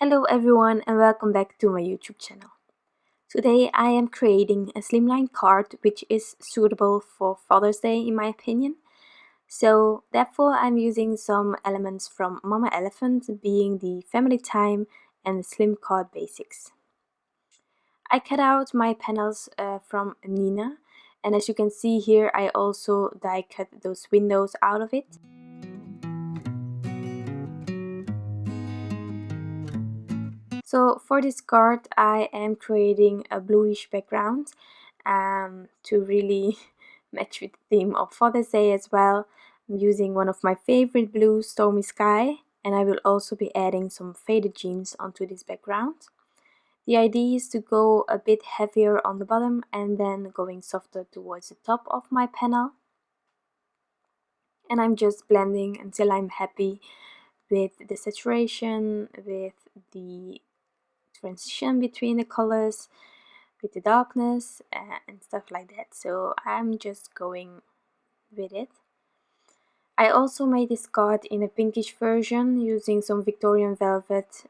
Hello everyone and welcome back to my YouTube channel. Today I am creating a slimline card which is suitable for Father's Day in my opinion. So therefore I'm using some elements from Mama Elephant, being the family time and the slim card basics. I cut out my panels from Neenah, and as you can see here I also die cut those windows out of it. So for this card I am creating a bluish background to really match with the theme of Father's Day as well. I'm using one of my favorite blues, Stormy Sky, and I will also be adding some faded jeans onto this background. The idea is to go a bit heavier on the bottom and then going softer towards the top of my panel. And I'm just blending until I'm happy with the saturation, with the transition between the colors, with the darkness and stuff like that. So I'm just going with it. I also made this card in a pinkish version using some Victorian velvet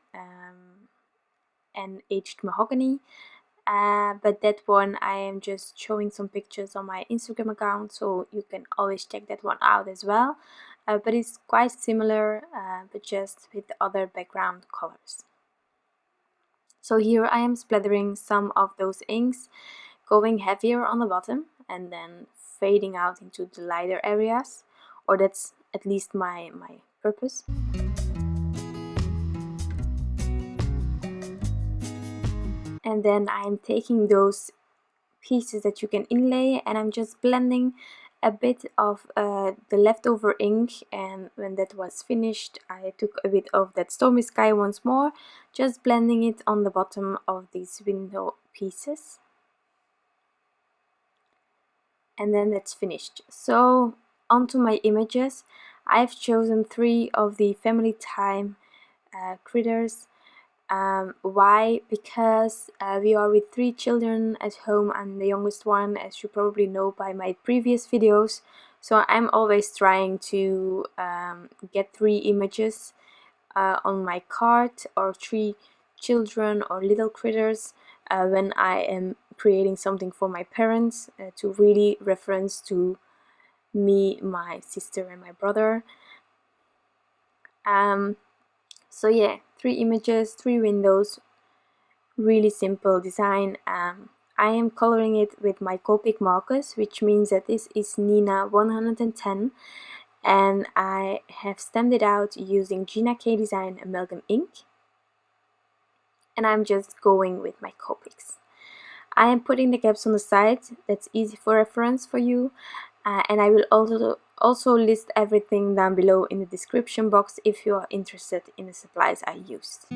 and aged mahogany, but that one I am just showing some pictures on my Instagram account, so you can always check that one out as well. But it's quite similar, but just with other background colors. So here I am splattering some of those inks, going heavier on the bottom and then fading out into the lighter areas, or that's at least my purpose. And then I'm taking those pieces that you can inlay and I'm just blending a bit of the leftover ink, and when that was finished I took a bit of that Stormy Sky once more, just blending it on the bottom of these window pieces. And then that's finished. So onto my images. I've chosen 3 of the family time critters. Why? Because we are with 3 children at home. I'm the youngest one, as you probably know by my previous videos, so I'm always trying to get 3 images on my card, or 3 children or little critters when I am creating something for my parents, to really reference to me, my sister and my brother. So yeah, 3 images, 3 windows, really simple design. I am coloring it with my Copic markers, which means that this is Neenah 110, and I have stamped it out using Gina K Design Amalgam ink, and I'm just going with my Copics. I am putting the gaps on the side, that's easy for reference for you, and I will also list everything down below in the description box if you are interested in the supplies I used.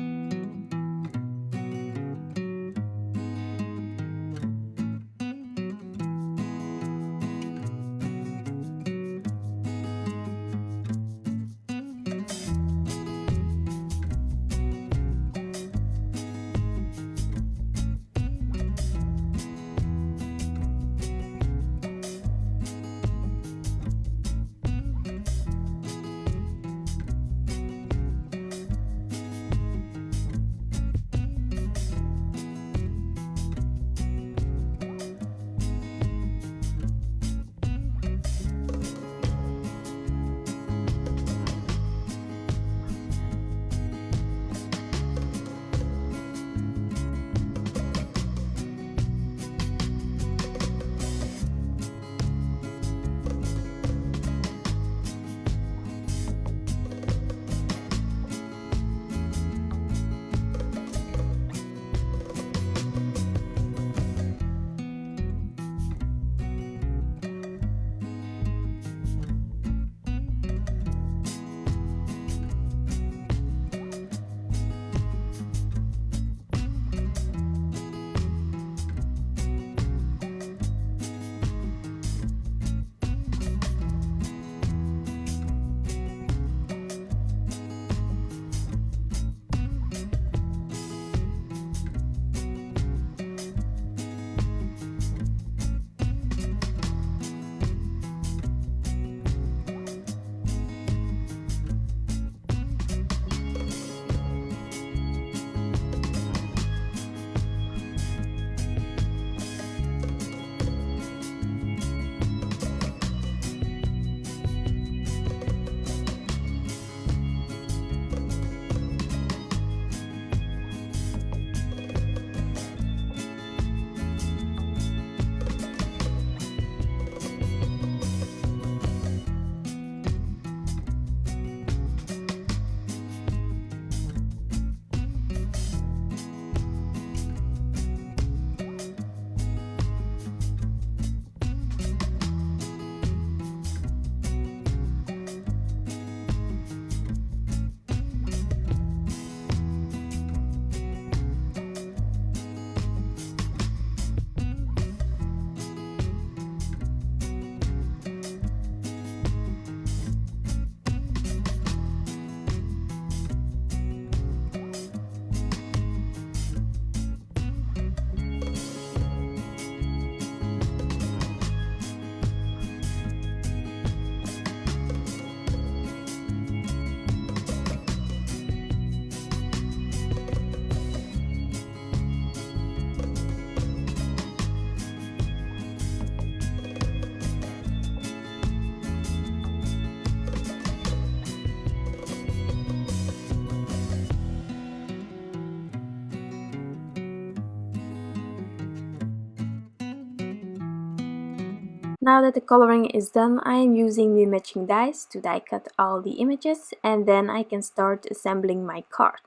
Now that the coloring is done, I am using the matching dies to die cut all the images, and then I can start assembling my card.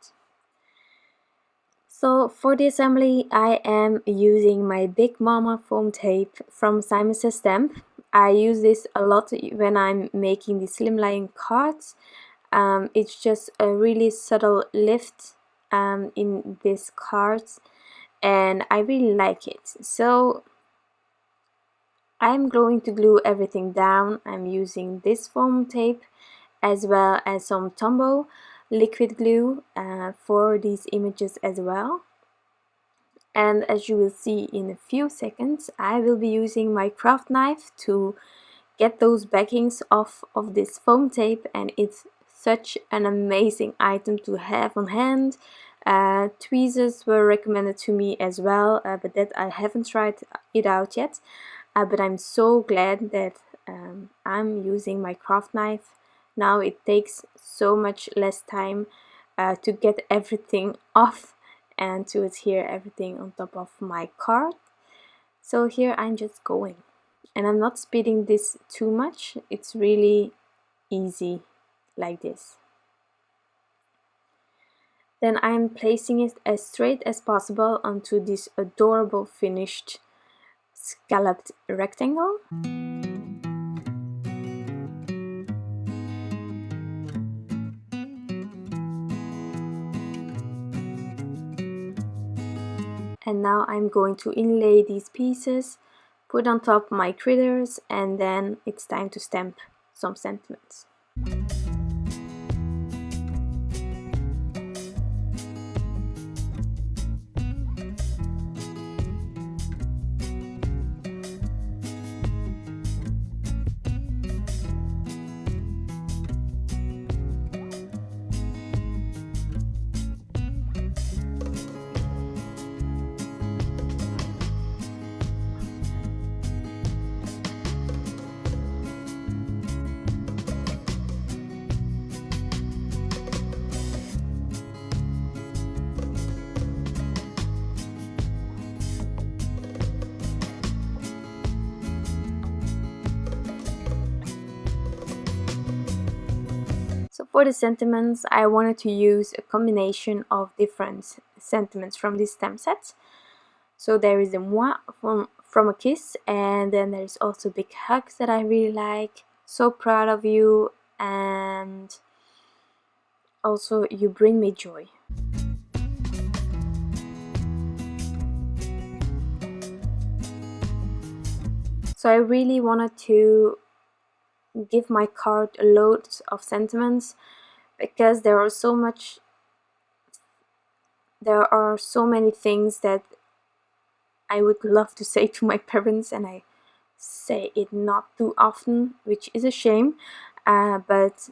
So for the assembly, I am using my big MOMMA foam tape from Simon Says Stamp. I use this a lot when I'm making the slimline cards. It's just a really subtle lift in these cards, and I really like it. So I'm going to glue everything down. I'm using this foam tape as well as some Tombow liquid glue for these images as well. And as you will see in a few seconds, I will be using my craft knife to get those backings off of this foam tape, and it's such an amazing item to have on hand. Tweezers were recommended to me as well, but that I haven't tried it out yet. But I'm so glad that I'm using my craft knife. Now it takes so much less time to get everything off and to adhere everything on top of my card. So here I'm just going, and I'm not speeding this too much. It's really easy like this. Then I'm placing it as straight as possible onto this adorable finished scalloped rectangle. And now I'm going to inlay these pieces, put on top my critters, and then it's time to stamp some sentiments. So for the sentiments, I wanted to use a combination of different sentiments from this stamp set. So there is a moi from a kiss, and then there's also big hugs that I really like, so proud of you, and also you bring me joy. So I really wanted to give my card a load of sentiments because there are so many things that I would love to say to my parents, and I say it not too often, which is a shame, but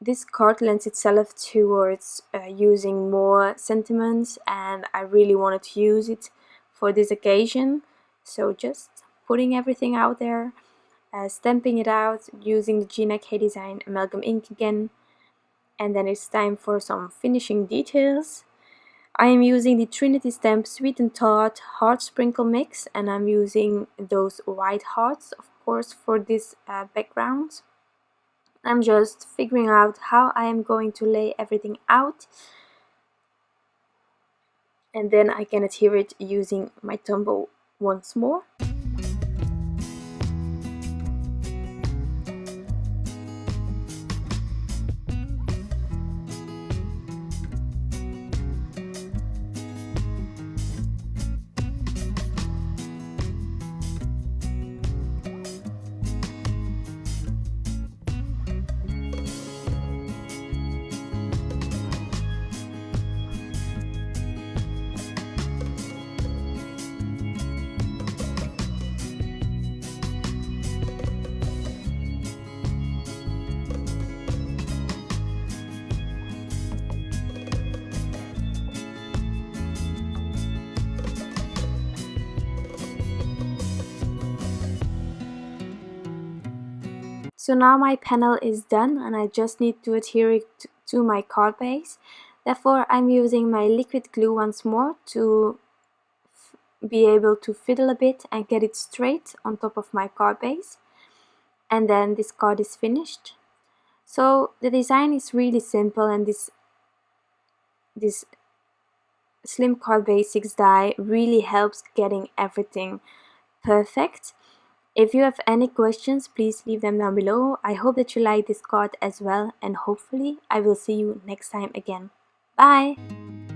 this card lends itself towards using more sentiments, and I really wanted to use it for this occasion. So just putting everything out there, stamping it out using the Gina K Design Amalgam ink again, and then it's time for some finishing details. I am using the Trinity stamp Sweet-N-Tart heart sprinkle mix, and I'm using those white hearts, of course, for this background. I'm just figuring out how I am going to lay everything out, and then I can adhere it using my Tombow once more. So now my panel is done, and I just need to adhere it to my card base. Therefore I'm using my liquid glue once more to be able to fiddle a bit and get it straight on top of my card base. And then this card is finished. So the design is really simple, and this Slim Card Basics die really helps getting everything perfect. If you have any questions, please leave them down below. I hope that you like this card as well, and hopefully I will see you next time again. Bye!